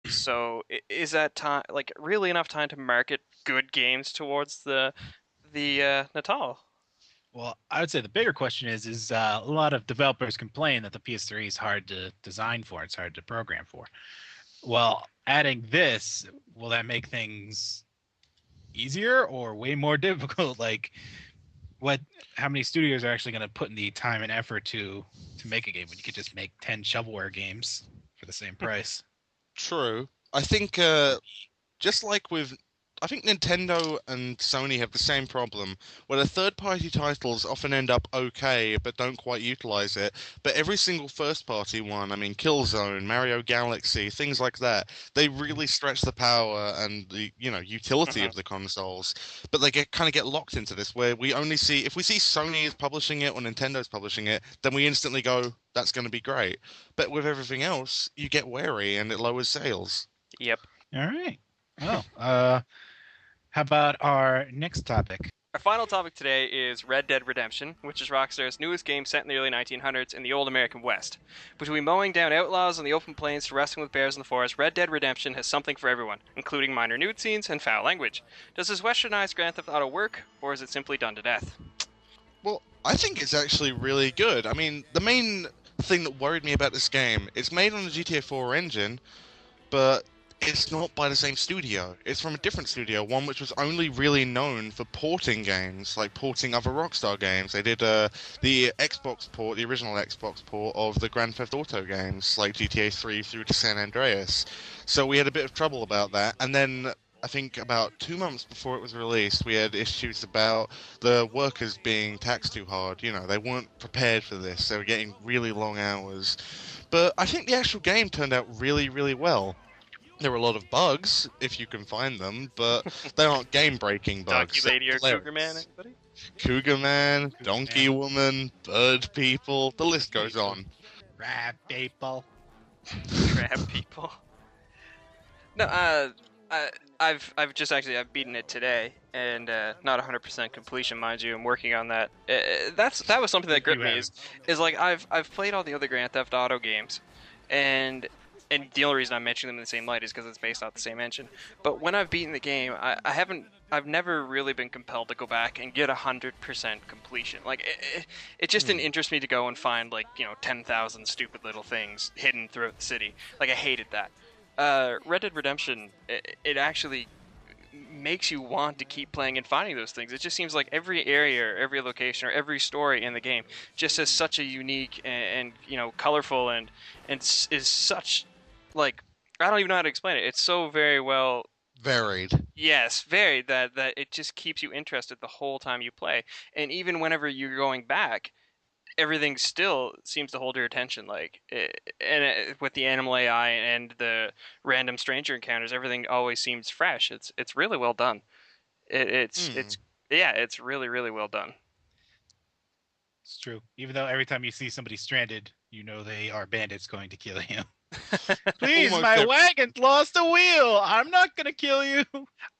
So is that time like really enough time to market good games towards the Natal? Well, I would say the bigger question is a lot of developers complain that the PS3 is hard to design for, it's hard to program for. Well, adding this, will that make things easier or way more difficult? Like, what? How many studios are actually going to put in the time and effort to make a game when you could just make 10 shovelware games for the same price? True. I think just like with I think Nintendo and Sony have the same problem where the third-party titles often end up okay but don't quite utilize it. But every single first-party one, I mean Killzone, Mario Galaxy, things like that, they really stretch the power and the, utility Hmm. of the consoles. But they get locked into this where we only see if we see Sony is publishing it or Nintendo's publishing it, then we instantly go, that's going to be great. But with everything else, you get wary and it lowers sales. Yep. All right. Well, how about our next topic? Our final topic today is Red Dead Redemption, which is Rockstar's newest game set in the early 1900s in the old American West. Between mowing down outlaws on the open plains to wrestling with bears in the forest, Red Dead Redemption has something for everyone, including minor nude scenes and foul language. Does this westernized Grand Theft Auto work, or is it simply done to death? Well, I think it's actually really good. I mean, the main thing that worried me about this game, it's made on the GTA 4 engine, but it's not by the same studio. It's from a different studio, one which was only really known for porting games, like porting other Rockstar games. They did the Xbox port, the original Xbox port of the Grand Theft Auto games, like GTA 3 through to San Andreas. So we had a bit of trouble about that. And then I think about 2 months before it was released, we had issues about the workers being taxed too hard. They weren't prepared for this. They were getting really long hours. But I think the actual game turned out really, really well. There were a lot of bugs, if you can find them, but they aren't game-breaking Donkey bugs. They're Lady or Cougar Man, hilarious. anybody? Cougar Man, Cougar Donkey Man, Woman, Bird People, the list goes people, on. rat people. Crab people. No, I, I've just actually I've beaten it today, and not 100% completion, mind you. I'm working on that. That was something that You gripped me haven't. is like I've played all the other Grand Theft Auto games, and the only reason I'm mentioning them in the same light is because it's based off the same engine. But when I've beaten the game, I've never really been compelled to go back and get 100% completion. Like it just didn't interest me to go and find like 10,000 stupid little things hidden throughout the city. Like I hated that. Red Dead Redemption, it actually makes you want to keep playing and finding those things. It just seems like every area, or every location, or every story in the game just has such a unique and colorful and is such like I don't even know how to explain it. It's so very well, Varied. yes, varied that it just keeps you interested the whole time you play. And even whenever you're going back, everything still seems to hold your attention. With the animal AI and the random stranger encounters, everything always seems fresh. It's really well done. Hmm. It's yeah, it's really really well done. It's true. Even though every time you see somebody stranded, you know they are bandits going to kill you. Please, Almost my every. wagon's lost a wheel. I'm not gonna kill you.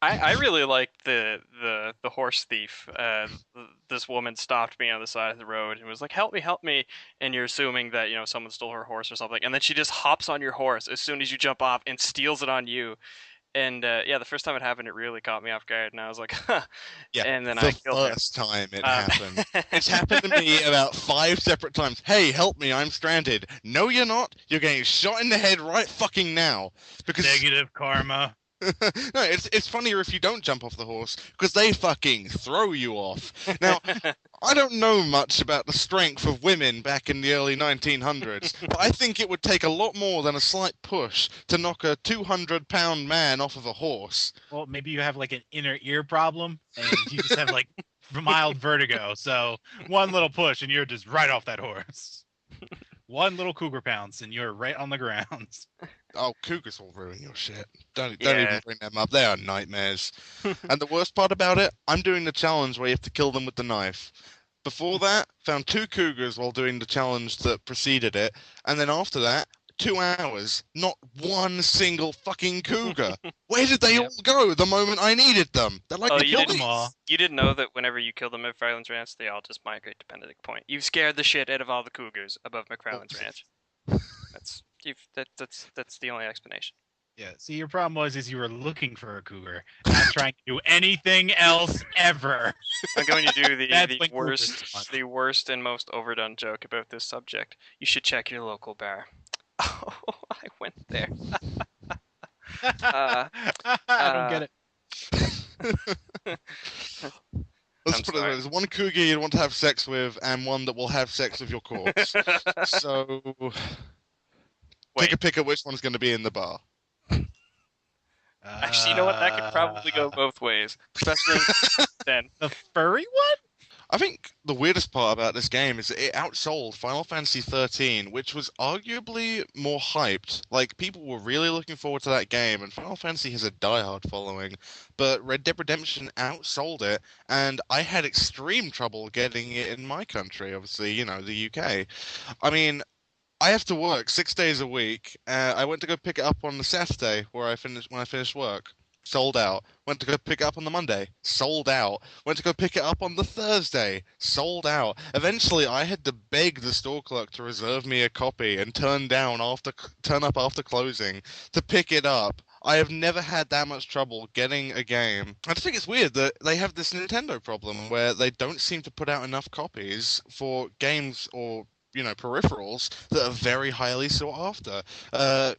I really liked the horse thief. This woman stopped me on the side of the road and was like, help me," and you're assuming that someone stole her horse or something, and then she just hops on your horse as soon as you jump off and steals it on you. And yeah, the first time it happened, it really caught me off guard, and I was like, "Huh," Yeah, and then the I killed her. first time it Um, happened. It's happened to me about 5 separate times. Hey, help me, I'm stranded. No, you're not. You're getting shot in the head right fucking now. Because Negative karma. no, it's funnier if you don't jump off the horse because they fucking throw you off. Now, I don't know much about the strength of women back in the early 1900s, but I think it would take a lot more than a slight push to knock a 200-pound man off of a horse. Well, maybe you have like an inner ear problem and you just have like mild vertigo. So one little push and you're just right off that horse. One little cougar pounce and you're right on the ground. Oh, cougars will ruin your shit. Don't even yeah. bring them up. They are nightmares. And the worst part about it, I'm doing the challenge where you have to kill them with the knife. Before that, found 2 cougars while doing the challenge that preceded it, and then after that, 2 hours, not one single fucking cougar. Where did they all Yep. go the moment I needed them? They're like Oh, I you killed didn't them all. puppies. you didn't know that whenever you kill them at McFarland's Ranch, they all just migrate to Benedict Point. You've scared the shit out of all the cougars above Oh, McFarland's Ranch. That's the only explanation. Yeah. See, your problem was you were looking for a cougar, not trying to do anything else ever. I'm going to do That's when cougars spawn. the worst and most overdone joke about this subject. You should check your local bar. Oh, I went there. Uh, I don't get uh, it. Let's I'm put it sorry. there's one cougar you want to have sex with, and one that will have sex with your corpse. So take a Wait, pick of which one's going to be in the bar. actually, you know what? That could probably go both ways. Best ring 10. The furry one? I think the weirdest part about this game is that it outsold Final Fantasy 13, which was arguably more hyped. Like, people were really looking forward to that game, and Final Fantasy has a diehard following. But Red Dead Redemption outsold it, and I had extreme trouble getting it in my country, obviously, you know, the UK. I mean, I have to work 6 days a week. I went to go pick it up on the Saturday where when I finished work. Sold out. Went to go pick it up on the Monday. Sold out. Went to go pick it up on the Thursday. Sold out. Eventually, I had to beg the store clerk to reserve me a copy and turn up after closing to pick it up. I have never had that much trouble getting a game. I just think it's weird that they have this Nintendo problem where they don't seem to put out enough copies for games or peripherals that are very highly sought after. Per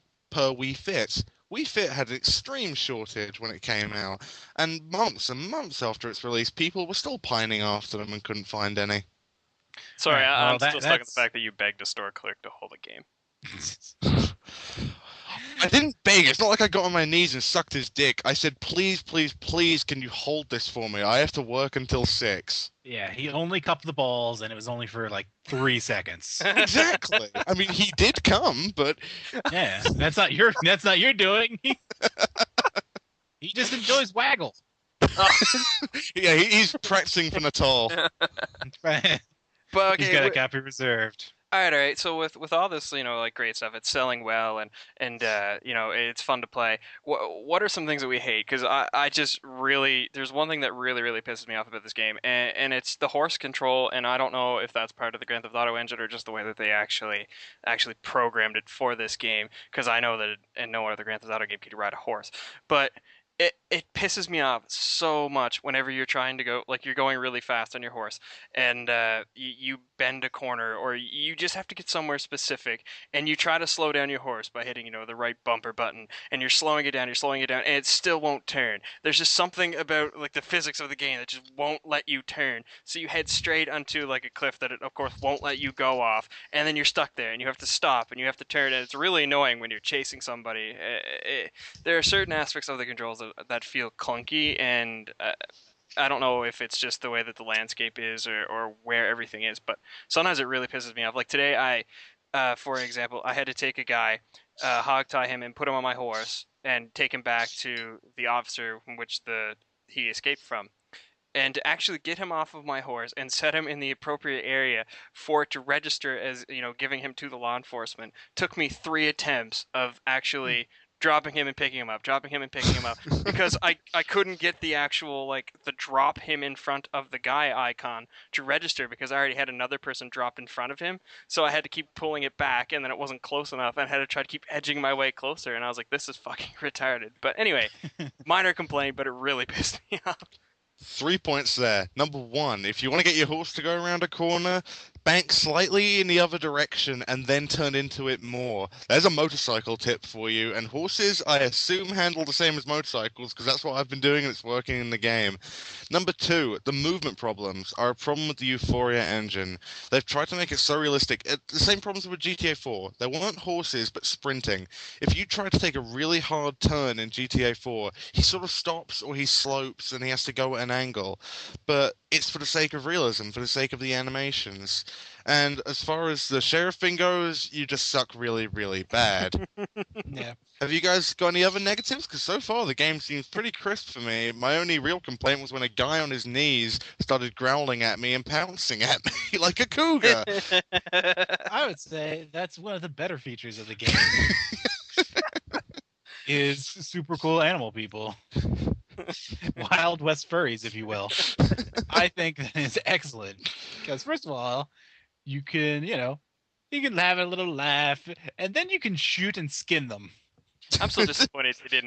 Wii Fit. Wii Fit had an extreme shortage when it came out, and months and months after its release, people were still pining after them and couldn't find any. Sorry, Alright, well, I'm still stuck on the that's fact that you begged a store clerk to hold a game. I didn't beg. It's not like I got on my knees and sucked his dick. I said, please, please, please, can you hold this for me? I have to work until 6. yeah. He only cupped the balls, and it was only for like 3 seconds. Exactly. I mean, he did come, but Yeah, that's not your doing. He just enjoys waggle. yeah, he's practicing for Natal. But He's okay, got a copy reserved. all right. So with all this, like great stuff, it's selling well, and it's fun to play. What are some things that we hate? Because I just really there's one thing that really pisses me off about this game, and it's the horse control. And I don't know if that's part of the Grand Theft Auto engine or just the way that they actually programmed it for this game. Because I know that in no other Grand Theft Auto game could you ride a horse, but it pisses me off so much whenever you're trying to go like you're going really fast on your horse and you bend a corner or you just have to get somewhere specific and you try to slow down your horse by hitting the right bumper button and you're slowing it down and it still won't turn. There's just something about like the physics of the game that just won't let you turn, so you head straight onto like a cliff that it of course won't let you go off, and then you're stuck there and you have to stop and you have to turn, and it's really annoying when you're chasing somebody. There are certain aspects of the controls that feel clunky, and I don't know if it's just the way that the landscape is or where everything is, but sometimes it really pisses me off. Like today, for example, I had to take a guy, hog tie him, and put him on my horse, and take him back to the officer from which he escaped from. And to actually get him off of my horse and set him in the appropriate area for it to register as giving him to the law enforcement took me 3 attempts of actually dropping him and picking him up, dropping him and picking him up, because I couldn't get the actual like the drop him in front of the guy icon to register because I already had another person drop in front of him, so I had to keep pulling it back, and then it wasn't close enough, and I had to try to keep edging my way closer, and I was like, this is fucking retarded. But anyway, minor complaint, but it really pissed me off. 3 points there. Number 1, if you want to get your horse to go around a corner, bank slightly in the other direction and then turn into it more. There's a motorcycle tip for you, and horses, I assume, handle the same as motorcycles because that's what I've been doing and it's working in the game. Number 2, the movement problems are a problem with the Euphoria engine. They've tried to make it so realistic. The same problems with GTA 4. There weren't horses, but sprinting. If you try to take a really hard turn in GTA 4, he sort of stops or he slopes and he has to go at an angle. But it's for the sake of realism, for the sake of the animations. And as far as the sheriff thing goes, you just suck really, really bad. Yeah. Have you guys got any other negatives? Because so far the game seems pretty crisp for me. My only real complaint was when a guy on his knees started growling at me and pouncing at me like a cougar. I would say that's one of the better features of the game. Is super cool animal people. Wild West furries, if you will. I think that is excellent. Because first of all, you can have a little laugh, and then you can shoot and skin them. I'm still disappointed they didn't